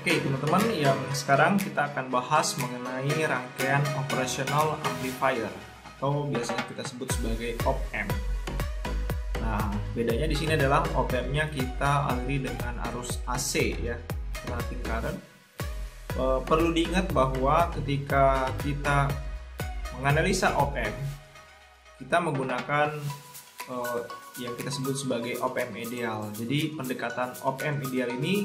Oke teman-teman, yang sekarang kita akan bahas mengenai rangkaian operational amplifier atau biasanya kita sebut sebagai op-amp. Nah, bedanya di sini adalah op-amp-nya kita aliri dengan arus AC ya, alternating current. Perlu diingat bahwa ketika kita menganalisa op-amp, kita menggunakan yang kita sebut sebagai op-amp ideal. Jadi pendekatan op-amp ideal ini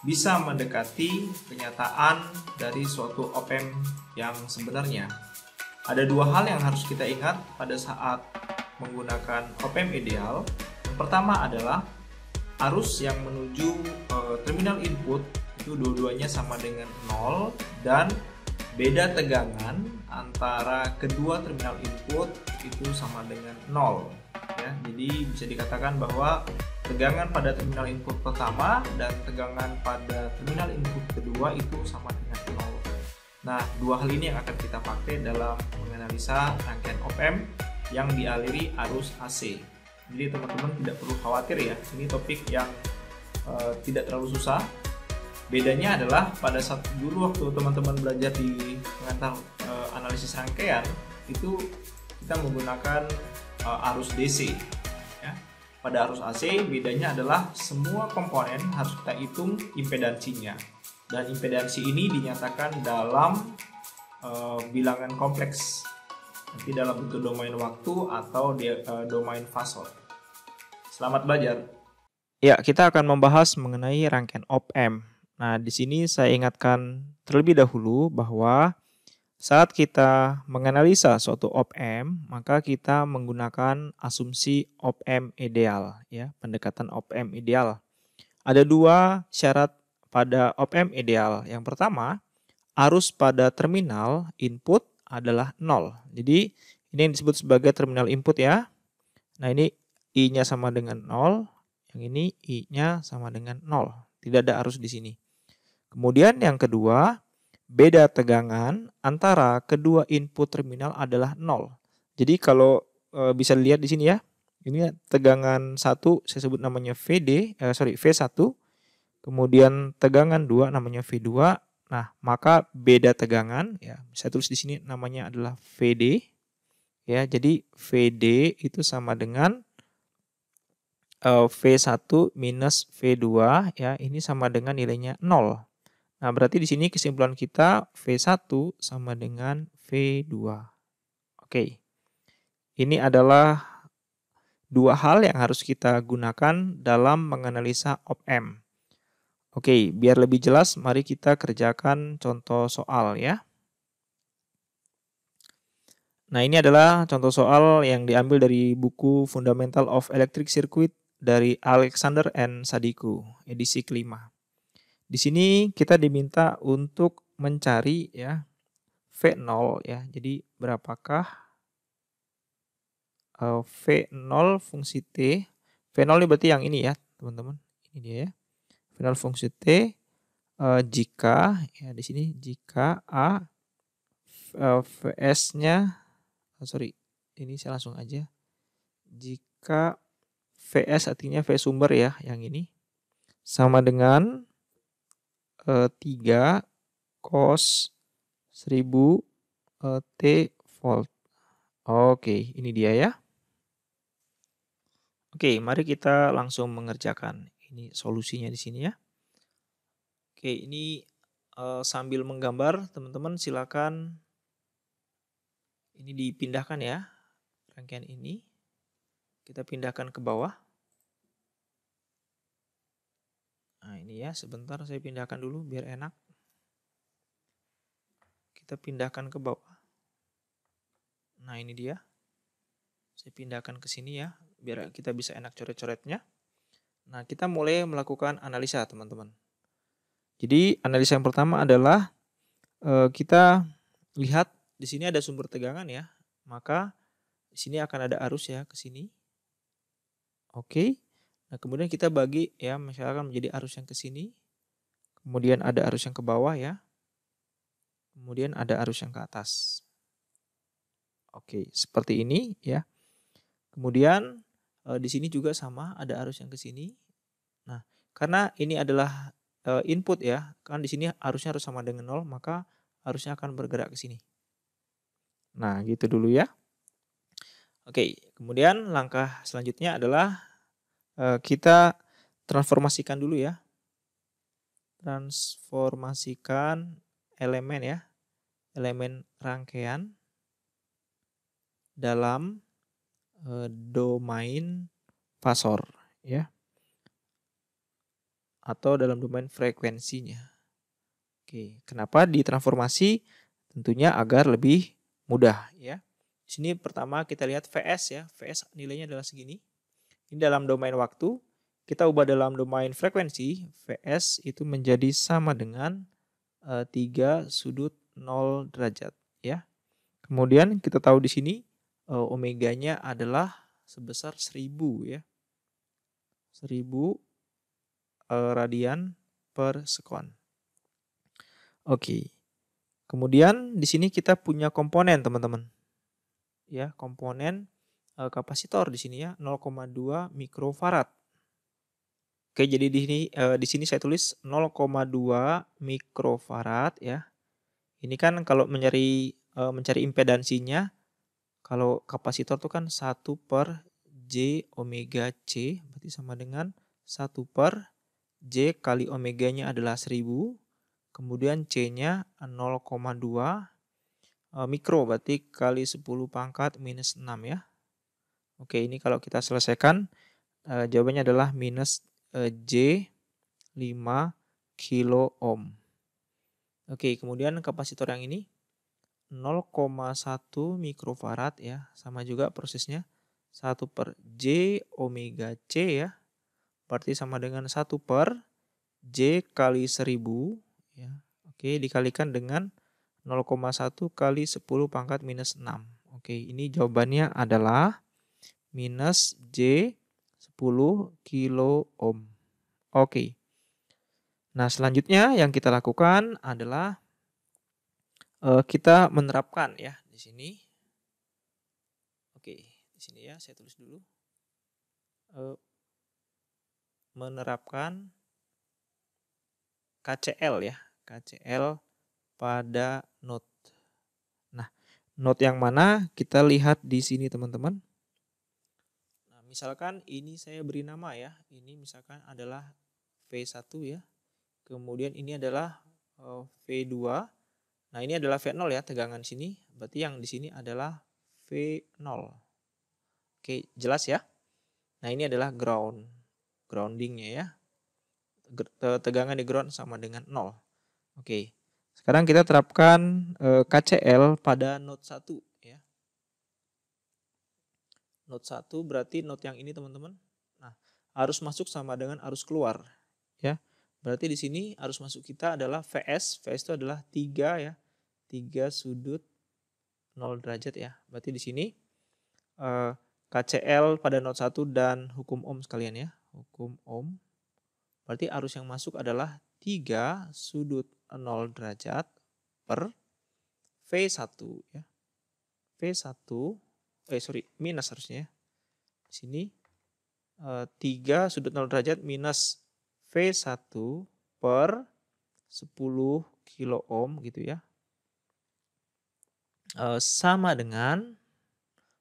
bisa mendekati kenyataan dari suatu op-amp yang sebenarnya. Ada dua hal yang harus kita ingat pada saat menggunakan op-amp ideal. Yang pertama adalah arus yang menuju terminal input itu dua-duanya sama dengan 0 dan beda tegangan antara kedua terminal input itu sama dengan 0 ya. Jadi bisa dikatakan bahwa tegangan pada terminal input pertama dan tegangan pada terminal input kedua itu sama dengan 0. Nah, dua hal ini yang akan kita pakai dalam menganalisa rangkaian op-amp yang dialiri arus AC. Jadi teman-teman tidak perlu khawatir ya, ini topik yang tidak terlalu susah. Bedanya adalah pada saat dulu waktu teman-teman belajar di pengantar analisis rangkaian itu kita menggunakan arus DC ya. Pada arus AC bedanya adalah semua komponen harus kita hitung impedansinya, dan impedansi ini dinyatakan dalam bilangan kompleks, nanti dalam bentuk domain waktu atau domain fase. Selamat belajar. Ya, kita akan membahas mengenai rangkaian op-amp. Nah, di sini saya ingatkan terlebih dahulu bahwa saat kita menganalisa suatu op-amp, maka kita menggunakan asumsi op-amp ideal, ya, pendekatan op-amp ideal. Ada dua syarat pada op-amp ideal. Yang pertama, arus pada terminal input adalah 0. Jadi, ini yang disebut sebagai terminal input ya. Nah, ini I-nya sama dengan 0, yang ini I-nya sama dengan 0. Tidak ada arus di sini. Kemudian yang kedua, beda tegangan antara kedua input terminal adalah 0. Jadi kalau bisa dilihat di sini ya, ini tegangan 1 saya sebut namanya V1, kemudian tegangan 2 namanya V2. Nah, maka beda tegangan ya, saya tulis di sini namanya adalah VD. Ya, jadi VD itu sama dengan V1 minus V2 ya, ini sama dengan nilainya 0. Nah, berarti di sini kesimpulan kita V1 sama dengan V2. Oke. Ini adalah dua hal yang harus kita gunakan dalam menganalisa op-amp. Oke, biar lebih jelas mari kita kerjakan contoh soal ya. Nah, ini adalah contoh soal yang diambil dari buku Fundamental of Electric Circuit dari Alexander and Sadiku, edisi kelima. Di sini kita diminta untuk mencari ya V0 ya. Jadi berapakah V0 fungsi T? V0 ini berarti yang ini ya, teman-teman. Ini dia ya. V0 fungsi T jika ya di sini jika A VS-nya ini saya langsung aja. Jika VS artinya V sumber ya, yang ini sama dengan 3 cos 1000 T volt. Oke, ini dia ya. Oke, mari kita langsung mengerjakan. Ini solusinya di sini ya. Oke, ini sambil menggambar, teman-teman silakan ini dipindahkan ya. Rangkaian ini kita pindahkan ke bawah. Nah, ini ya, sebentar saya pindahkan dulu biar enak. Kita pindahkan ke bawah. Nah, ini dia. Saya pindahkan ke sini ya, biar kita bisa enak coret-coretnya. Nah, kita mulai melakukan analisa, teman-teman. Jadi, analisa yang pertama adalah kita lihat di sini ada sumber tegangan ya. Maka di sini akan ada arus ya ke sini. Oke. Nah, kemudian kita bagi ya, misalkan menjadi arus yang ke sini. Kemudian ada arus yang ke bawah ya. Kemudian ada arus yang ke atas. Oke, seperti ini ya. Kemudian di sini juga sama, ada arus yang ke sini. Nah, karena ini adalah input ya. Kan di sini harusnya harus sama dengan 0, maka harusnya akan bergerak ke sini. Nah, gitu dulu ya. Oke, kemudian langkah selanjutnya adalah kita transformasikan dulu ya. Transformasikan elemen ya. Elemen rangkaian dalam domain fasor ya, atau dalam domain frekuensinya. Oke, kenapa ditransformasi? Tentunya agar lebih mudah ya. Di sini pertama kita lihat VS ya. VS nilainya adalah segini. Ini dalam domain waktu. Kita ubah dalam domain frekuensi. VS itu menjadi sama dengan 3 sudut 0 derajat ya. Kemudian kita tahu di sini omeganya adalah sebesar 1000 ya. 1000 radian per sekon. Oke. Kemudian di sini kita punya komponen teman-teman. Ya, komponen kapasitor di sini ya 0,2 mikrofarad. Oke, jadi di sini saya tulis 0,2 mikrofarad ya. Ini kan kalau mencari impedansinya, kalau kapasitor itu kan 1 per J omega C, berarti sama dengan 1 per J kali omeganya adalah 1000, kemudian C-nya 0,2 mikro, berarti kali 10 pangkat minus 6 ya. Oke, ini kalau kita selesaikan, jawabannya adalah minus J 5 kilo ohm. Oke, kemudian kapasitor yang ini 0,1 mikrofarad ya, sama juga prosesnya 1 per J omega C ya, berarti sama dengan 1 per J kali 1000 ya. Oke, dikalikan dengan 0,1 kali 10 pangkat minus 6. Oke, ini jawabannya adalah minus J 10 kilo ohm. Oke. Nah, selanjutnya yang kita lakukan adalah kita menerapkan ya di sini. Oke, di sini ya saya tulis dulu. Menerapkan KCL ya, KCL pada node. Nah, node yang mana kita lihat di sini teman-teman. Nah, misalkan ini saya beri nama ya, ini misalkan adalah V1 ya. Kemudian ini adalah V2. Nah, ini adalah V0 ya, tegangan sini. Berarti yang di sini adalah V0. Oke, jelas ya? Nah, ini adalah groundingnya ya. Tegangan di ground sama dengan 0. Oke. Sekarang kita terapkan KCL pada node 1 ya. Node 1 berarti node yang ini teman-teman. Nah, arus masuk sama dengan arus keluar ya. Berarti di sini arus masuk kita adalah VS. VS itu adalah 3 ya. 3 sudut 0 derajat ya. Berarti di sini KCL pada node 1 dan hukum ohm sekalian ya. Hukum ohm. Berarti arus yang masuk adalah 3 sudut 0 derajat per V1 ya. V1 minus harusnya ya. Di sini 3 sudut 0 derajat minus V1 per 10 kilo ohm gitu ya. Sama dengan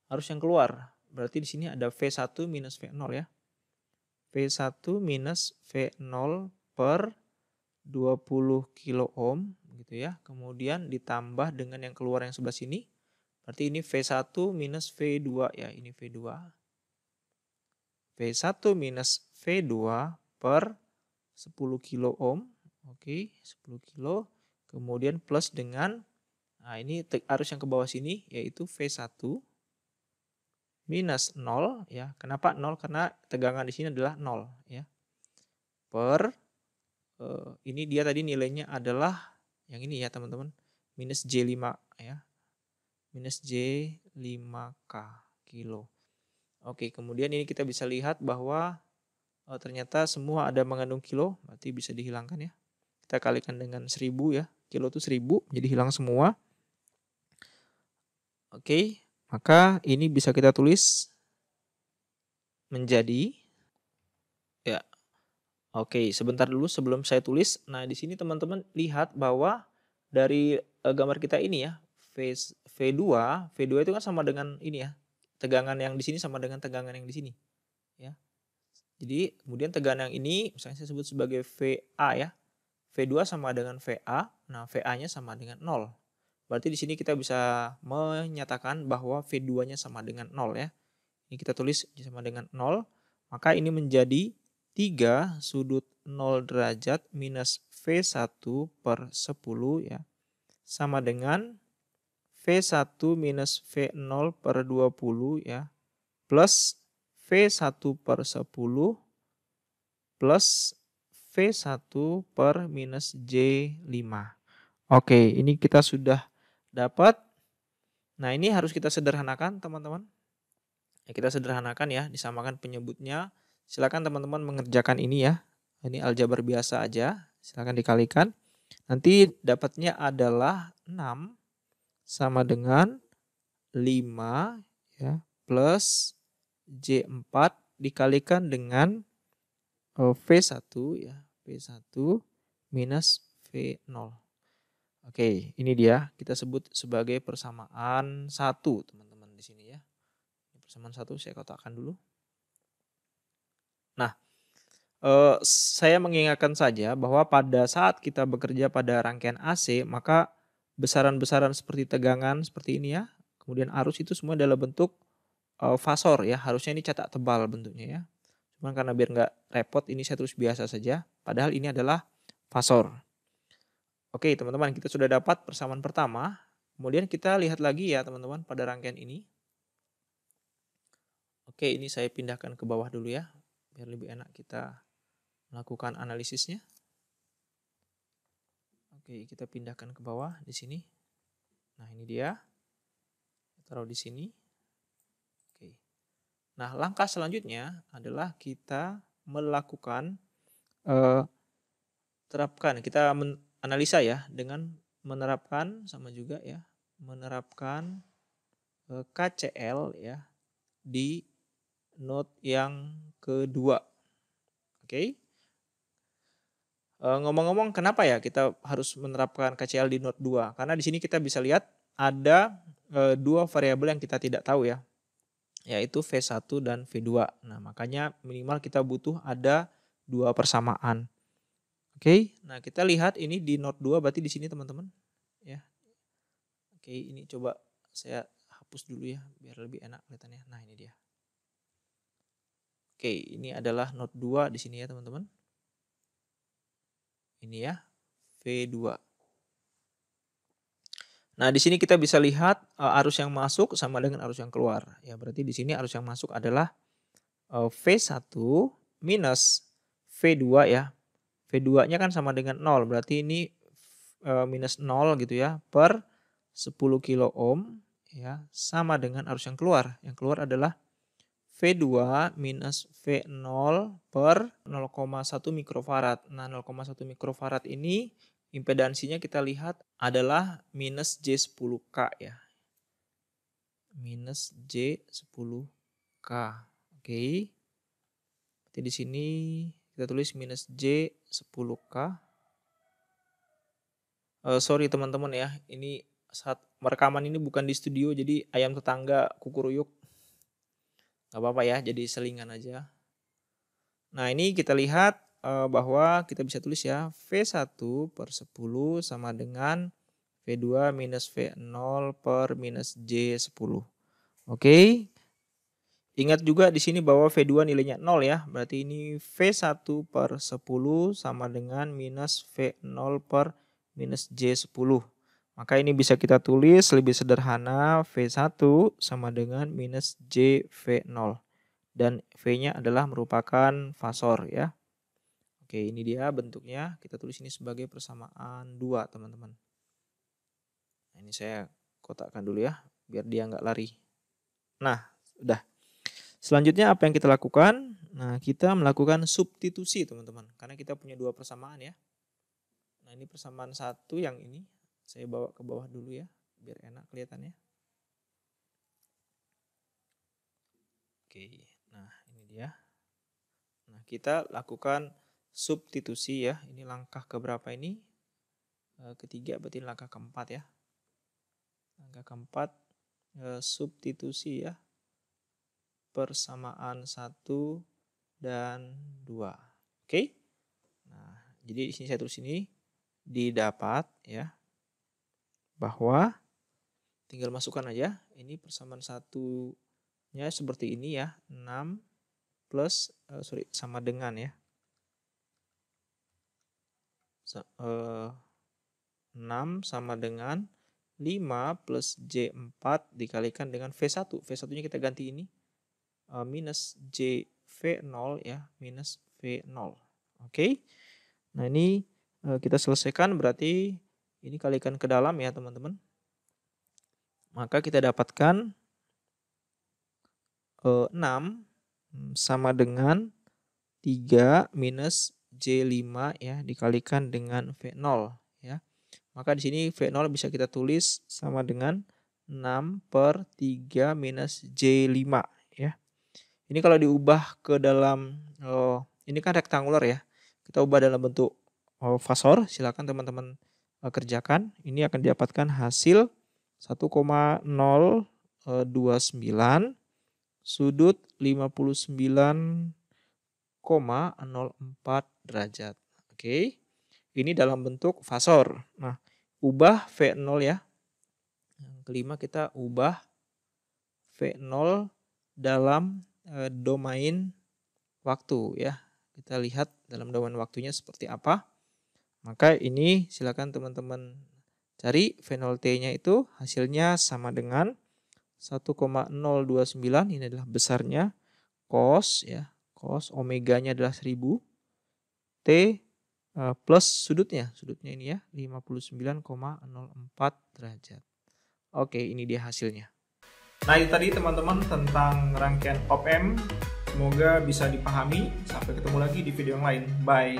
arus yang keluar. Berarti di sini ada V1 minus V0 ya. V1 minus V0 per 20 kilo ohm gitu ya. Kemudian ditambah dengan yang keluar yang sebelah sini. Berarti ini V1 minus V2 ya. Ini V2. V1 minus V2 per 10 kilo ohm. Oke, 10 kilo. Kemudian plus dengan, nah ini arus yang ke bawah sini yaitu V1 minus 0 ya. Kenapa 0? Karena tegangan di sini adalah 0 ya. Per ini dia tadi nilainya adalah yang ini ya teman-teman. Minus J5 ya. Minus J5K kilo. Oke, kemudian ini kita bisa lihat bahwa ternyata semua ada mengandung kilo, berarti bisa dihilangkan ya. Kita kalikan dengan 1000 ya. Kilo itu 1000, jadi hilang semua. Oke, maka ini bisa kita tulis menjadi ya Oke, sebentar dulu sebelum saya tulis. Nah, di sini teman-teman lihat bahwa dari gambar kita ini ya, V2 itu kan sama dengan ini ya, tegangan yang di sini sama dengan tegangan yang di sini, ya. Jadi kemudian tegangan yang ini misalnya saya sebut sebagai VA ya. V2 sama dengan VA, nah VA-nya sama dengan 0. Berarti di sini kita bisa menyatakan bahwa V2-nya sama dengan 0 ya. Ini kita tulis sama dengan 0, maka ini menjadi 3 sudut 0 derajat minus V1 per 10 ya, sama dengan V1 minus V0 per 20 ya, plus V1 per 10 plus V1 per minus J5. Oke, ini kita sudah dapat. Nah, ini harus kita sederhanakan teman-teman. Kita sederhanakan ya, disamakan penyebutnya. Silakan teman-teman mengerjakan ini ya. Ini aljabar biasa aja, silakan dikalikan. Nanti dapatnya adalah 6 sama dengan 5 ya, plus J4 dikalikan dengan V1 ya, V1 minus V0. Oke, ini dia kita sebut sebagai persamaan 1 teman-teman di sini ya. Persamaan 1 saya kotakkan dulu. Nah, saya mengingatkan saja bahwa pada saat kita bekerja pada rangkaian AC, maka besaran-besaran seperti tegangan seperti ini ya, kemudian arus itu semua dalam bentuk fasor ya, harusnya ini cetak tebal bentuknya ya. Cuman karena biar nggak repot, ini saya tulis biasa saja, padahal ini adalah fasor. Oke teman-teman, kita sudah dapat persamaan pertama, kemudian kita lihat lagi ya teman-teman pada rangkaian ini. Oke, ini saya pindahkan ke bawah dulu ya, biar lebih enak kita melakukan analisisnya. Oke, kita pindahkan ke bawah di sini. Nah, ini dia. Taruh di sini. Oke. Nah, langkah selanjutnya adalah kita melakukan terapkan. Kita analisa ya dengan menerapkan sama juga ya, menerapkan KCL ya di node yang kedua. Oke. Ngomong-ngomong kenapa ya kita harus menerapkan KCL di node 2? Karena di sini kita bisa lihat ada dua variabel yang kita tidak tahu ya, yaitu V1 dan V2. Nah, makanya minimal kita butuh ada dua persamaan. Oke, nah kita lihat ini di node 2 berarti di sini teman-teman ya. Oke, ini coba saya hapus dulu ya biar lebih enak kelihatannya. Nah, ini dia. Oke, ini adalah node 2 di sini ya teman-teman. Ini ya, V2. Nah, di sini kita bisa lihat arus yang masuk sama dengan arus yang keluar. Ya, berarti di sini arus yang masuk adalah V1 minus V2 ya. V2-nya kan sama dengan 0, berarti ini minus 0 gitu ya, per 10 kilo ohm ya, sama dengan arus yang keluar. Yang keluar adalah V2 minus V0 per 0,1 mikrofarad. Nah, 0,1 mikrofarad ini impedansinya kita lihat adalah minus J10K ya. Minus J10K. Oke. Berarti di sini kita tulis minus J10K. Sorry teman-teman ya, ini saat merekaman ini bukan di studio, jadi ayam tetangga kukuruyuk. Gak apa-apa ya, jadi selingan aja. Nah, ini kita lihat bahwa kita bisa tulis ya, V1 per 10 sama dengan V2 minus V0 per minus J10. Oke. Ingat juga di sini bahwa V2 nilainya 0 ya, berarti ini V1 per 10 sama dengan minus V0 per minus J10. Maka ini bisa kita tulis lebih sederhana, V1 sama dengan minus JV0. Dan V-nya adalah merupakan fasor ya. Oke, ini dia bentuknya. Kita tulis ini sebagai persamaan 2 teman-teman. Nah, ini saya kotakkan dulu ya, biar dia nggak lari. Nah, udah. Selanjutnya apa yang kita lakukan? Nah, kita melakukan substitusi teman-teman. Karena kita punya dua persamaan ya. Nah, ini persamaan 1 yang ini. Saya bawa ke bawah dulu ya, biar enak kelihatannya. Oke, nah ini dia. Nah, kita lakukan substitusi ya. Ini langkah keberapa ini? Ketiga, berarti langkah keempat ya. Langkah keempat, substitusi ya. Persamaan 1 dan 2. Oke. Nah, jadi di sini saya tulis ini didapat ya. Bahwa tinggal masukkan aja. Ini persamaan 1-nya seperti ini ya. 6 plus sama dengan ya. 6 sama dengan 5 plus J4 dikalikan dengan V1. V1-nya kita ganti ini. Minus JV0 ya. Minus V0. Oke. Nah ini kita selesaikan, berarti ini kalikan ke dalam ya teman-teman. Maka kita dapatkan 6 sama dengan 3 minus J5 ya dikalikan dengan V0 ya. Maka di sini V0 bisa kita tulis sama dengan 6 per 3 minus J5 ya. Ini kalau diubah ke dalam ini kan rektangular ya. Kita ubah dalam bentuk fasor, silakan teman-teman kerjakan. Ini akan didapatkan hasil 1,029 sudut 59,04 derajat. Oke. Ini dalam bentuk fasor. Nah, ubah V0 ya. Yang kelima kita ubah V0 dalam domain waktu ya. Kita lihat dalam domain waktunya seperti apa. Maka ini silakan teman-teman cari V0T-nya itu hasilnya sama dengan 1,029, ini adalah besarnya, cos ya, cos omeganya adalah 1000, T plus sudutnya ini ya 59,04 derajat. Oke, ini dia hasilnya. Nah itu tadi teman-teman tentang rangkaian op-amp, semoga bisa dipahami. Sampai ketemu lagi di video yang lain, bye.